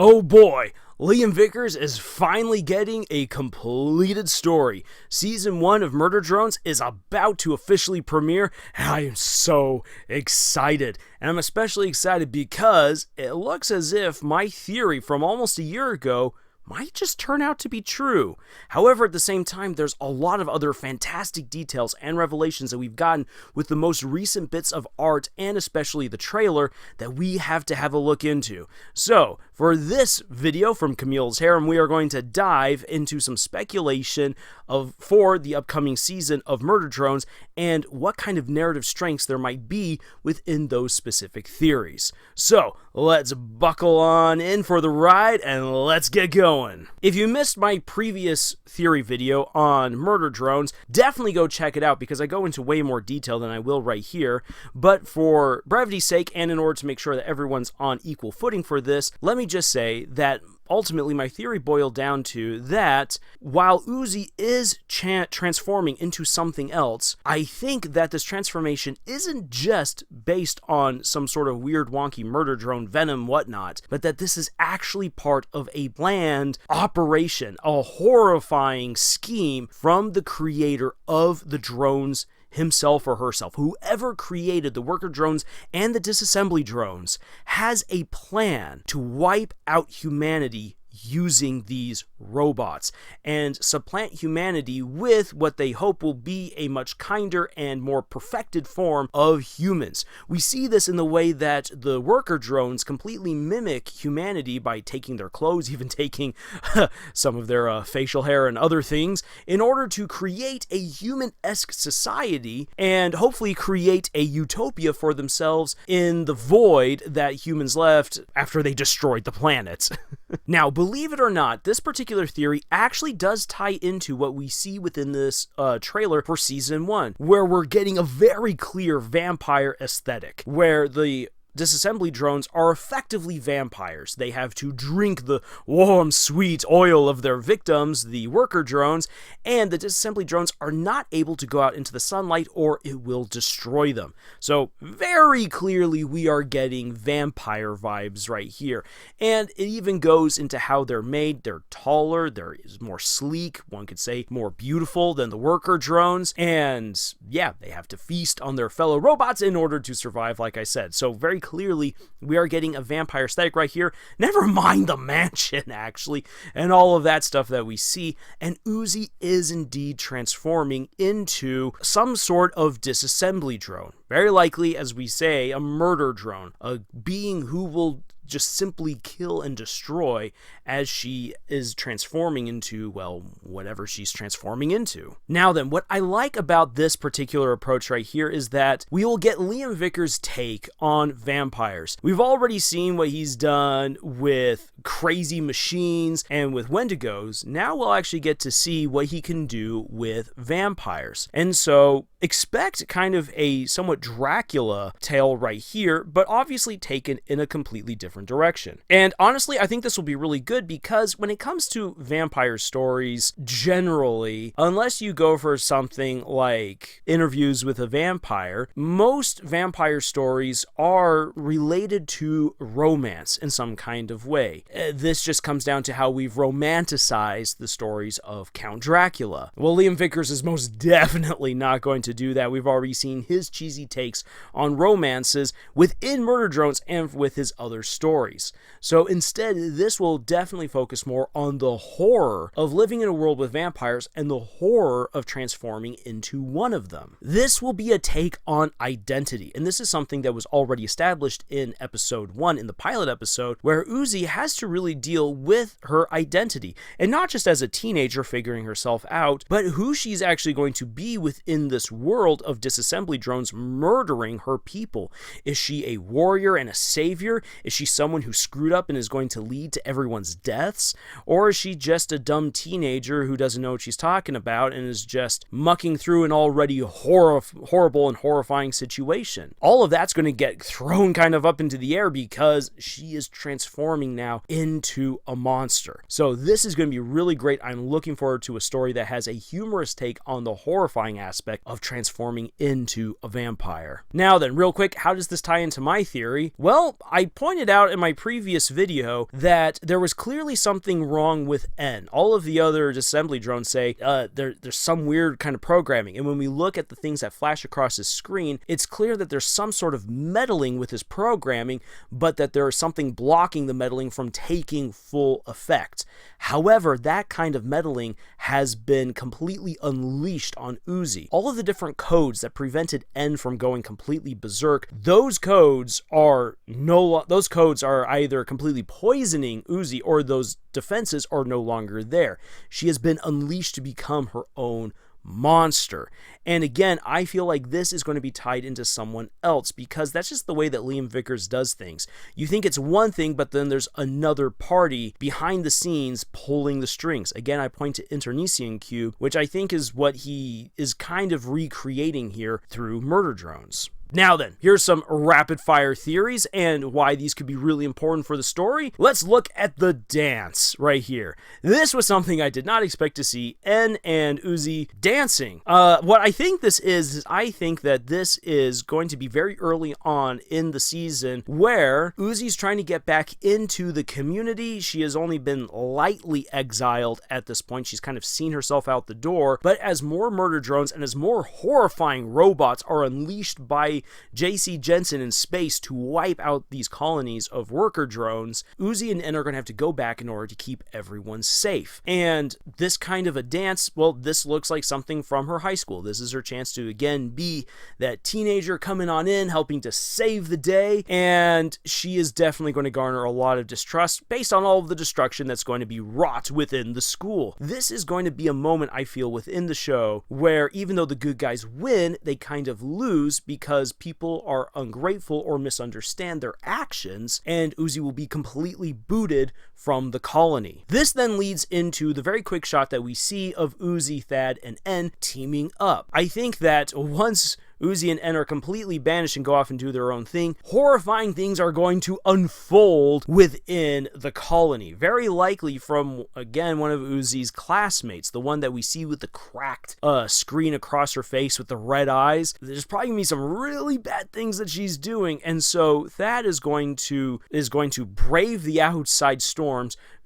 Oh boy, Liam Vickers is finally getting a completed story. Season 1 of Murder Drones is about to officially premiere, and I am so excited. And I'm especially excited because it looks as if my theory from almost a year ago might just turn out to be true. However, at the same time, there's a lot of other fantastic details and revelations that we've gotten with the most recent bits of art and especially the trailer that we have to have a look into. So, for this video from Camille's Harem, we are going to dive into some speculation for the upcoming season of Murder Drones and what kind of narrative strengths there might be within those specific theories. So, let's buckle on in for the ride and let's get going. If you missed my previous theory video on Murder Drones, definitely go check it out because I go into way more detail than I will right here. But for brevity's sake and in order to make sure that everyone's on equal footing for this, let me just say that ultimately, my theory boiled down to that while Uzi is transforming into something else, I think that this transformation isn't just based on some sort of weird, wonky murder drone, venom, whatnot, but that this is actually part of a planned operation, a horrifying scheme from the creator of the drones himself or herself. Whoever created the worker drones and the disassembly drones has a plan to wipe out humanity using these robots and supplant humanity with what they hope will be a much kinder and more perfected form of humans. We see this in the way that the worker drones completely mimic humanity by taking their clothes, even taking some of their facial hair and other things, in order to create a human-esque society and hopefully create a utopia for themselves in the void that humans left after they destroyed the planet. Now, believe it or not, this particular theory actually does tie into what we see within this trailer for Season 1, where we're getting a very clear vampire aesthetic, where the disassembly drones are effectively vampires. They have to drink the warm, sweet oil of their victims, the worker drones, and the disassembly drones are not able to go out into the sunlight or it will destroy them. So very clearly we are getting vampire vibes right here. And it even goes into how they're made. They're taller, they're more sleek, one could say more beautiful than the worker drones, and yeah, they have to feast on their fellow robots in order to survive, like I said. So very clearly, we are getting a vampire aesthetic right here. Never mind the mansion, actually, and all of that stuff that we see. And Uzi is indeed transforming into some sort of disassembly drone. Very likely, as we say, a murder drone. A being who will just simply kill and destroy as she is transforming into, well, whatever she's transforming into. Now then, what I like about this particular approach right here is that we will get Liam Vickers' take on vampires. We've already seen what he's done with crazy machines and with Wendigos. Now we'll actually get to see what he can do with vampires. And so expect kind of a somewhat Dracula tale right here, but obviously taken in a completely different direction. And honestly, I think this will be really good because when it comes to vampire stories, generally, unless you go for something like Interviews with a Vampire, most vampire stories are related to romance in some kind of way. This just comes down to how we've romanticized the stories of Count Dracula. Well, Liam Vickers is most definitely not going to do that. We've already seen his cheesy takes on romances within Murder Drones and with his other stories. So instead, this will definitely focus more on the horror of living in a world with vampires and the horror of transforming into one of them. This will be a take on identity, and this is something that was already established in episode 1, in the pilot episode, where Uzi has to really deal with her identity, and not just as a teenager figuring herself out, but who she's actually going to be within this world of disassembly drones murdering her people. Is she a warrior and a savior? Is she someone who screwed up and is going to lead to everyone's deaths? Or is she just a dumb teenager who doesn't know what she's talking about and is just mucking through an already horrible and horrifying situation? All of that's going to get thrown kind of up into the air because she is transforming now into a monster. So this is going to be really great. I'm looking forward to a story that has a humorous take on the horrifying aspect of transforming into a vampire. Now then, real quick, how does this tie into my theory? Well, I pointed out in my previous video that there was clearly something wrong with N. All of the other disassembly drones say there's some weird kind of programming, and when we look at the things that flash across his screen, it's clear that there's some sort of meddling with his programming, but that there is something blocking the meddling from taking full effect. However, that kind of meddling has been completely unleashed on Uzi. All of the different codes that prevented N from going completely berserk, those codes are either completely poisoning Uzi, or those defenses are no longer there. She has been unleashed to become her own monster. And again, I feel like this is going to be tied into someone else, because that's just the way that Liam Vickers does things. You think it's one thing, but then there's another party behind the scenes pulling the strings. Again, I point to Internecian Cube, which I think is what he is kind of recreating here through murder drones. Now then, here's some rapid fire theories and why these could be really important for the story. Let's look at the dance right here. This was something I did not expect to see N and Uzi dancing. What I think this is I think that this is going to be very early on in the season where Uzi's trying to get back into the community. She has only been lightly exiled at this point. She's kind of seen herself out the door, but as more murder drones and as more horrifying robots are unleashed by J.C. Jensen in space to wipe out these colonies of worker drones, Uzi and N are going to have to go back in order to keep everyone safe. And this kind of a dance, well, this looks like something from her high school. This is her chance to, again, be that teenager coming on in, helping to save the day, and she is definitely going to garner a lot of distrust based on all of the destruction that's going to be wrought within the school. This is going to be a moment, I feel, within the show where even though the good guys win, they kind of lose because people are ungrateful or misunderstand their actions, and Uzi will be completely booted from the colony. This then leads into the very quick shot that we see of Uzi, Thad, and N teaming up. I think that once Uzi and N are completely banished and go off and do their own thing, horrifying things are going to unfold within the colony. Very likely from, again, one of Uzi's classmates, the one that we see with the cracked screen across her face with the red eyes. There's probably going to be some really bad things that she's doing, and so Thad is going to brave the outside storms,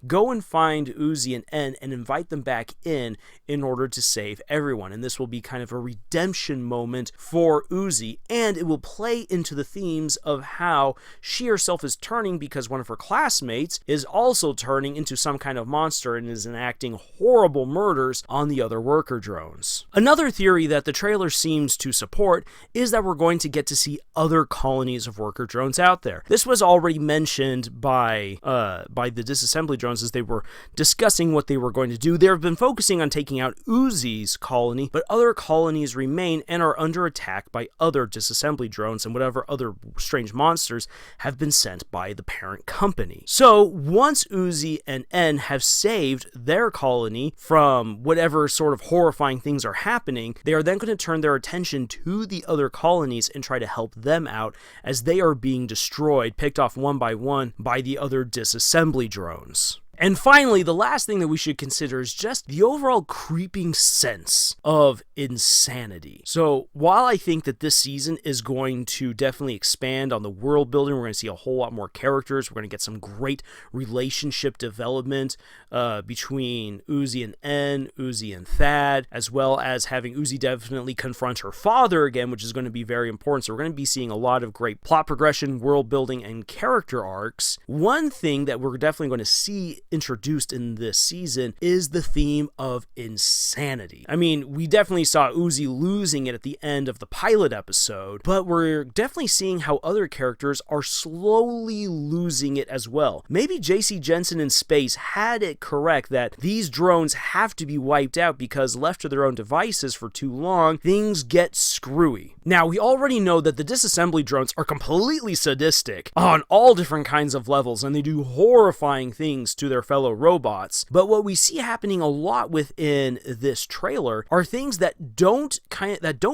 go and find Uzi and N and invite them back in order to save everyone. And this will be kind of a redemption moment for Uzi, and it will play into the themes of how she herself is turning because one of her classmates is also turning into some kind of monster and is enacting horrible murders on the other worker drones. Another theory that the trailer seems to support is that we're going to get to see other colonies of worker drones out there. This was already mentioned by the disassembly drones as they were discussing what they were going to do. They have been focusing on taking out Uzi's colony, but other colonies remain and are under attack by other disassembly drones and whatever other strange monsters have been sent by the parent company. So once Uzi and N have saved their colony from whatever sort of horrifying things are happening, they are then going to turn their attention to the other colonies and try to help them out as they are being destroyed, picked off one by one by the other disassembly drones. And finally, the last thing that we should consider is just the overall creeping sense of insanity. So while I think that this season is going to definitely expand on the world building, we're going to see a whole lot more characters, we're going to get some great relationship development between Uzi and N, Uzi and Thad, as well as having Uzi definitely confront her father again, which is going to be very important. So we're going to be seeing a lot of great plot progression, world building, and character arcs. One thing that we're definitely going to see introduced in this season is the theme of insanity. I mean, we definitely saw Uzi losing it at the end of the pilot episode, but we're definitely seeing how other characters are slowly losing it as well. Maybe J.C. Jensen in space had it correct that these drones have to be wiped out because left to their own devices for too long, things get screwy. Now, we already know that the disassembly drones are completely sadistic on all different kinds of levels, and they do horrifying things to their fellow robots. But what we see happening a lot within this trailer are things that don't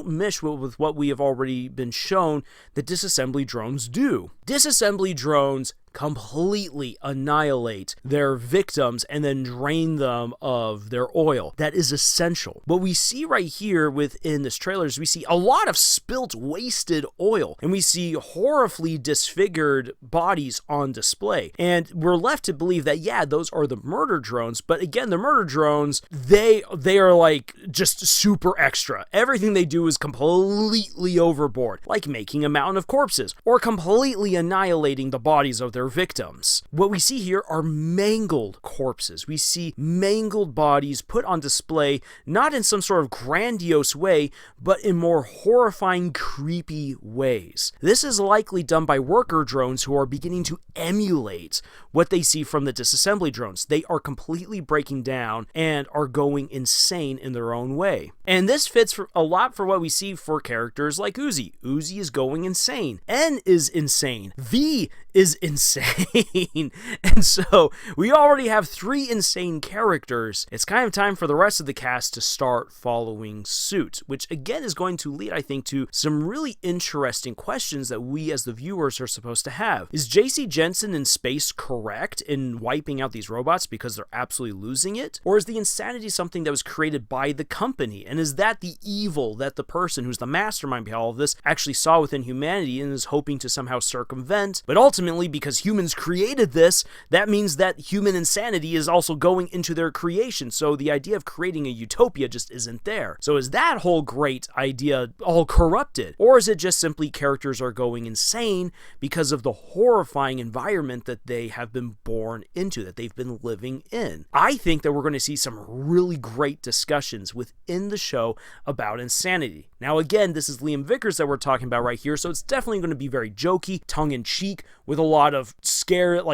mesh with what we have already been shown that disassembly drones do. Disassembly drones completely annihilate their victims and then drain them of their oil. That is essential. What we see right here within this trailer is we see a lot of spilt, wasted oil, and we see horribly disfigured bodies on display. And we're left to believe that, yeah, those are the murder drones, but again, the murder drones, they are like just super extra. Everything they do is completely overboard, like making a mountain of corpses, or completely annihilating the bodies of their victims. What we see here are mangled corpses. We see mangled bodies put on display, not in some sort of grandiose way, but in more horrifying, creepy ways. This is likely done by worker drones who are beginning to emulate what they see from the disassembly drones. They are completely breaking down and are going insane in their own way. And this fits a lot for what we see for characters like Uzi. Uzi is going insane. N is insane. V is insane. And so we already have 3 insane characters. It's kind of time for the rest of the cast to start following suit, which again is going to lead, I think, to some really interesting questions that we as the viewers are supposed to have. Is JC Jensen in space correct in wiping out these robots because they're absolutely losing it? Or is the insanity something that was created by the company? And is that the evil that the person who's the mastermind behind all of this actually saw within humanity and is hoping to somehow circumvent? But ultimately, because humans created this, that means that human insanity is also going into their creation. So the idea of creating a utopia just isn't there. So is that whole great idea all corrupted? Or is it just simply characters are going insane because of the horrifying environment that they have been born into, that they've been living in? I think that we're going to see some really great discussions within the show about insanity. Now again, this is Liam Vickers that we're talking about right here, so it's definitely going to be very jokey, tongue-in-cheek, with a lot of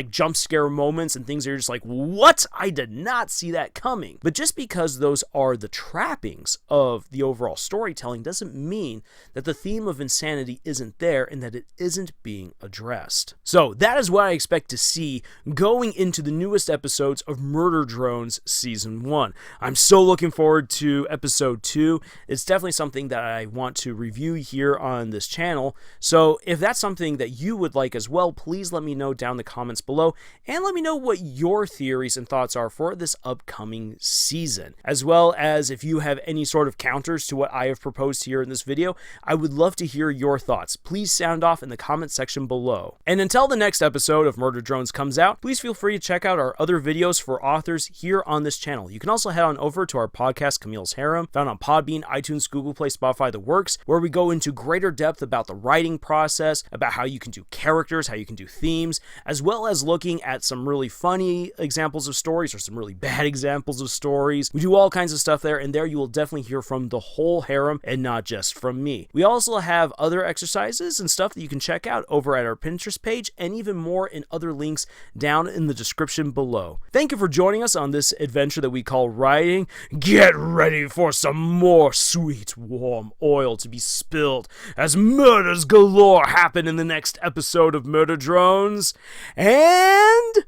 jump scare moments and things that you're just like, what? I did not see that coming. But just because those are the trappings of the overall storytelling doesn't mean that the theme of insanity isn't there and that it isn't being addressed. So that is what I expect to see going into the newest episodes of Murder Drones Season 1. I'm so looking forward to Episode 2. It's definitely something that I want to review here on this channel. So if that's something that you would like as well, please let me know down in the comments below, and let me know what your theories and thoughts are for this upcoming season. As well as if you have any sort of counters to what I have proposed here in this video, I would love to hear your thoughts. Please sound off in the comment section below. And until the next episode of Murder Drones comes out, please feel free to check out our other videos for authors here on this channel. You can also head on over to our podcast, Camille's Harem, found on Podbean, iTunes, Google Play, Spotify, the works, where we go into greater depth about the writing process, about how you can do characters, how you can do themes, as well as looking at some really funny examples of stories or some really bad examples of stories. We do all kinds of stuff there, and there you will definitely hear from the whole harem and not just from me. We also have other exercises and stuff that you can check out over at our Pinterest page, and even more in other links down in the description below. Thank you for joining us on this adventure that we call writing. Get ready for some more sweet, warm oil to be spilled as murders galore happen in the next episode of Murder Drones. And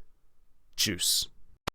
juice.